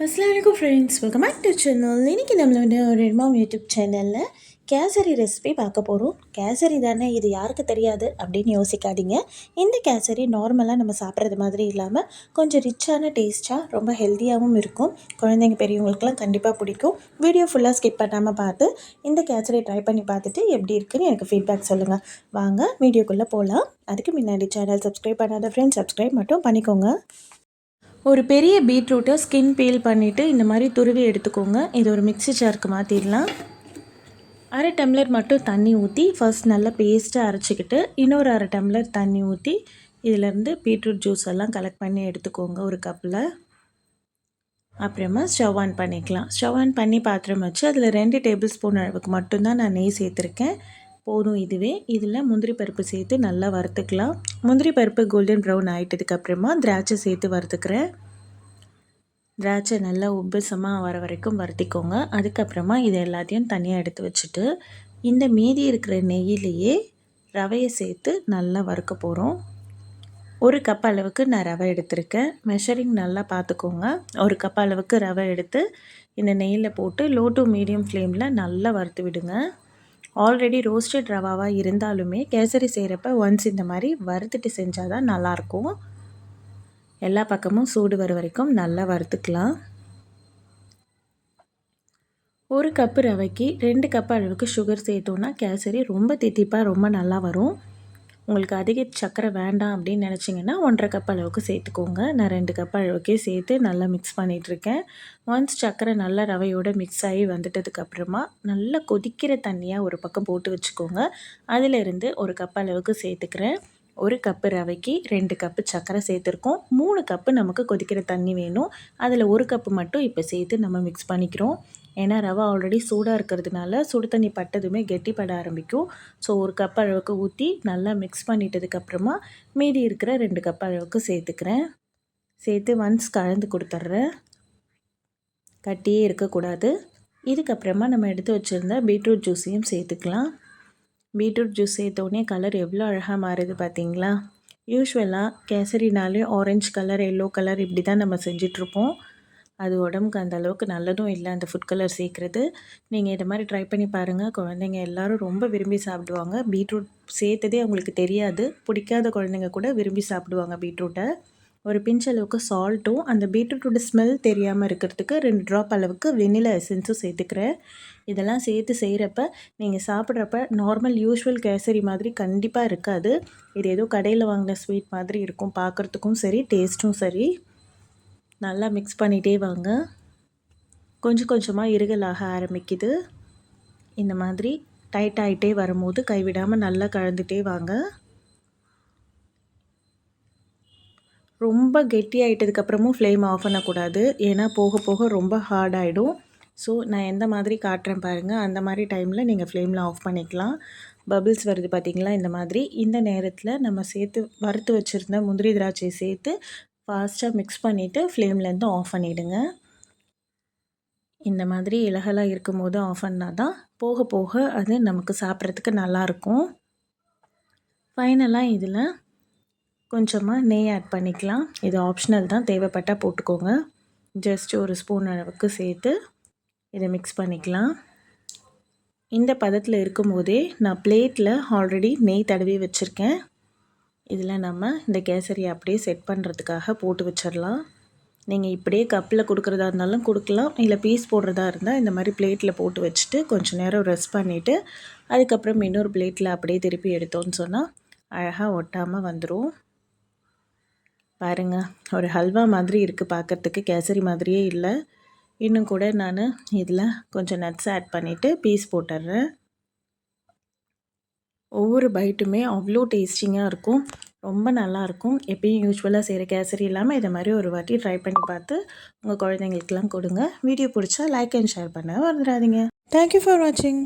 அஸ்ஸலாமுஅலைக்கும் friends, welcome back to channel. இன்றைக்கி நம்மளோட ஒரு மாம் யூடியூப் சேனலில் கேசரி ரெசிபி பார்க்க போகிறோம். கேசரி தானே, இது யாருக்கு தெரியாது அப்படின்னு யோசிக்காதீங்க. இந்த கேசரி நார்மலாக நம்ம சாப்பிட்றது மாதிரி இல்லாமல் கொஞ்சம் ரிச்சான டேஸ்ட்டாக ரொம்ப ஹெல்த்தியாகவும் இருக்கும். குழந்தைங்க பெரியவங்களுக்குலாம் கண்டிப்பாக பிடிக்கும். வீடியோ ஃபுல்லாக ஸ்கிப் பண்ணாமல் பார்த்து இந்த கேசரி ட்ரை பண்ணி பார்த்துட்டு எப்படி இருக்குன்னு எனக்கு ஃபீட்பேக் சொல்லுங்கள். வாங்க வீடியோக்குள்ளே போகலாம். அதுக்கு முன்னாடி சேனல் சப்ஸ்கிரைப் பண்ணாத ஃப்ரெண்ட்ஸ் சப்ஸ்கிரைப் மட்டும் பண்ணிக்கோங்க. ஒரு பெரிய பீட்ரூட்டை ஸ்கின் பீல் பண்ணிவிட்டு இந்த மாதிரி துருவி எடுத்துக்கோங்க. இது ஒரு மிக்ஸி ஜாருக்கு மாற்றிடலாம். அரை டம்ளர் மட்டும் தண்ணி ஊற்றி ஃபர்ஸ்ட் நல்லா பேஸ்ட்டாக அரைச்சிக்கிட்டு இன்னொரு அரை டம்ளர் தண்ணி ஊற்றி இதிலேருந்து பீட்ரூட் ஜூஸ் எல்லாம் கலெக்ட் பண்ணி எடுத்துக்கோங்க ஒரு கப்பில். அப்புறமா ஸ்டவ் ஆன் பண்ணிக்கலாம். ஸ்டவ் ஆன் பண்ணி பாத்திரம் வச்சு அதில் 2 டேபிள் ஸ்பூன் அளவுக்கு மட்டும்தான் நான் நெய் சேர்த்துருக்கேன். போதும் இதுவே. இதில் முந்திரி பருப்பு சேர்த்து நல்லா வறுத்துக்கலாம். முந்திரி பருப்பு கோல்டன் ப்ரௌன் ஆகிட்டதுக்கப்புறமா திராட்சை சேர்த்து வறுத்துக்கிறேன். திராட்சை நல்லா உப்புசமாக வர வரைக்கும் வறுத்திக்கோங்க. அதுக்கப்புறமா இது எல்லாத்தையும் தனியாக எடுத்து வச்சுட்டு இந்த மீதி இருக்கிற நெய்யிலேயே ரவையை சேர்த்து நல்லா வறுக்க போகிறோம். ஒரு கப் அளவுக்கு நான் ரவை எடுத்திருக்கேன். மெஷரிங் நல்லா பார்த்துக்கோங்க. ஒரு கப் அளவுக்கு ரவை எடுத்து இந்த நெய்யில் போட்டு லோ டு மீடியம் ஃப்ளேமில் நல்லா வறுத்து விடுங்க. ஆல்ரெடி ரோஸ்டட் ரவாவாக இருந்தாலுமே கேசரி செய்கிறப்ப ஒன்ஸ் இந்த மாதிரி வறுத்துட்டு செஞ்சால் தான் நல்லாயிருக்கும். எல்லா பக்கமும் சூடு வர வரைக்கும் நல்லா வறுத்துக்கலாம். ஒரு கப்பு ரவைக்கு 2 கப் அளவுக்கு சுகர் சேர்த்தோன்னா கேசரி ரொம்ப தித்திப்பாக ரொம்ப நல்லா வரும். உங்களுக்கு அதிக சர்க்கரை வேண்டாம் அப்படின்னு நினச்சிங்கன்னா 1.5 கப் அளவுக்கு சேர்த்துக்கோங்க. நான் 2 கப் அளவுக்கே சேர்த்து நல்லா மிக்ஸ் பண்ணிகிட்ருக்கேன். ஒன்ஸ் சர்க்கரை நல்லா ரவையோடு மிக்ஸ் ஆகி வந்துட்டதுக்கப்புறமா நல்லா கொதிக்கிற தண்ணியாக ஒரு பக்கம் போட்டு வச்சுக்கோங்க. அதிலிருந்து ஒரு கப் அளவுக்கு சேர்த்துக்கிறேன். ஒரு கப்பு ரவைக்கு 2 கப்பு சர்க்கரை சேர்த்துருக்கோம். 3 கப்பு நமக்கு கொதிக்கிற தண்ணி வேணும். அதில் ஒரு கப்பு மட்டும் இப்போ சேர்த்து நம்ம மிக்ஸ் பண்ணிக்கிறோம். ஏன்னா ரவை ஆல்ரெடி சூடாக இருக்கிறதுனால சுடு தண்ணி பட்டதுமே கெட்டிப்பட ஆரம்பிக்கும். ஸோ ஒரு கப் அளவுக்கு ஊற்றி நல்லா மிக்ஸ் பண்ணிட்டதுக்கப்புறமா மீதி இருக்கிற 2 கப் அளவுக்கு சேர்த்துக்கிறேன். சேர்த்து ஒன்ஸ் கலந்து கொடுத்துட்றேன். கட்டியே இருக்கக்கூடாது. இதுக்கப்புறமா நம்ம எடுத்து வச்சுருந்த பீட்ரூட் ஜூஸையும் சேர்த்துக்கலாம். பீட்ரூட் ஜூஸ் சேர்த்தோடனே கலர் எவ்வளோ அழகாக மாறுது பார்த்தீங்களா? யூஸ்வலாக கேசரினாலே ஆரஞ்சு கலர், எல்லோ கலர் இப்படி தான் நம்ம செஞ்சிட்ருப்போம். அது உடம்புக்கு அந்த அளவுக்கு நல்லதும் இல்லை அந்த ஃபுட் கலர் சேர்க்குறது. நீங்கள் இதை மாதிரி ட்ரை பண்ணி பாருங்கள். குழந்தைங்க எல்லோரும் ரொம்ப விரும்பி சாப்பிடுவாங்க. பீட்ரூட் சேர்த்ததே அவங்களுக்கு தெரியாது. பிடிக்காத குழந்தைங்க கூட விரும்பி சாப்பிடுவாங்க பீட்ரூட்டை. ஒரு பிஞ்ச் அளவுக்கு சால்ட்டும் அந்த பீட்ரூட்டோட ஸ்மெல் தெரியாமல் இருக்கிறதுக்கு 2 ட்ராப் அளவுக்கு வெனிலா எசன்ஸும் சேர்த்துக்கிறேன். இதெல்லாம் சேர்த்து செய்கிறப்ப நீங்கள் சாப்பிட்றப்ப நார்மல் யூஸ்வல் கேசரி மாதிரி கண்டிப்பாக இருக்காது. இது ஏதோ கடையில் வாங்கின ஸ்வீட் மாதிரி இருக்கும். பார்க்குறதுக்கும் சரி, டேஸ்ட்டும் சரி. நல்லா மிக்ஸ் பண்ணிகிட்டே வாங்க. கொஞ்சம் கொஞ்சமாக இருகலாக ஆரம்பிக்குது. இந்த மாதிரி டைட் ஆகிட்டே வரும்போது கைவிடாமல் நல்லா கலந்துகிட்டே வாங்க. ரொம்ப கெட்டி ஆகிட்டதுக்கப்புறமும் ஃப்ளேம் ஆஃப் பண்ணக்கூடாது. ஏன்னா போக போக ரொம்ப ஹார்ட் ஆகிடும். ஸோ நான் எந்த மாதிரி காட்டுறேன் பாருங்கள். அந்த மாதிரி டைமில் நீங்கள் ஃப்ளேமில் ஆஃப் பண்ணிக்கலாம். பபிள்ஸ் வருது பார்த்திங்களா? இந்த மாதிரி. இந்த நேரத்தில் நம்ம சேர்த்து வறுத்து வச்சுருந்த முந்திரி திராட்சை சேர்த்து ஃபாஸ்ட்டாக மிக்ஸ் பண்ணிவிட்டு ஃப்ளேம்லேருந்து ஆஃப் பண்ணிவிடுங்க. இந்த மாதிரி இலகலாக இருக்கும் போது ஆஃப் பண்ணால் தான் போக போக அது நமக்கு சாப்பிட்றதுக்கு நல்லாயிருக்கும். ஃபைனலாக இதில் கொஞ்சமாக நெய் ஆட் பண்ணிக்கலாம். இது ஆப்ஷனல் தான், தேவைப்பட்டால் போட்டுக்கோங்க. ஜஸ்ட் ஒரு ஸ்பூன் அளவுக்கு சேர்த்து இதை மிக்ஸ் பண்ணிக்கலாம். இந்த பதத்தில் இருக்கும்போதே நான் பிளேட்டில் ஆல்ரெடி நெய் தடவி வச்சுருக்கேன். இதில் நம்ம இந்த கேசரியை அப்படியே செட் பண்ணுறதுக்காக போட்டு வச்சிடலாம். நீங்கள் இப்படியே கப்பில் கொடுக்குறதா இருந்தாலும் கொடுக்கலாம். இல்லை பீஸ் போடுறதா இருந்தால் இந்த மாதிரி பிளேட்டில் போட்டு வச்சுட்டு கொஞ்சம் நேரம் ரெஸ்ட் பண்ணிவிட்டு அதுக்கப்புறம் இன்னொரு பிளேட்டில் அப்படியே திருப்பி எடுத்தோன்னு சொன்னால் அழகாக ஒட்டாமல் வந்துடும். பாருங்கள், ஒரு ஹல்வா மாதிரி இருக்குது பார்க்குறதுக்கு, கேசரி மாதிரியே இல்லை. இன்னும் கூட நான் இதில் கொஞ்சம் நட்ஸ் ஆட் பண்ணிவிட்டு பீஸ் போட்டுடுறேன். ஒவ்வொரு பைட்டுமே அவ்வளோ டேஸ்டிங்காக இருக்கும். ரொம்ப நல்லாயிருக்கும். எப்பயும் யூஸ்வலாக செய்கிற கேசரி இல்லாமல் இதை மாதிரி ஒரு வாட்டி ட்ரை பண்ணி பார்த்து உங்கள் குழந்தைங்களுக்கெல்லாம் கொடுங்க. வீடியோ பிடிச்சா லைக் அண்ட் ஷேர் பண்ண மறந்துடாதீங்க. தேங்க்யூ ஃபார் வாட்சிங்.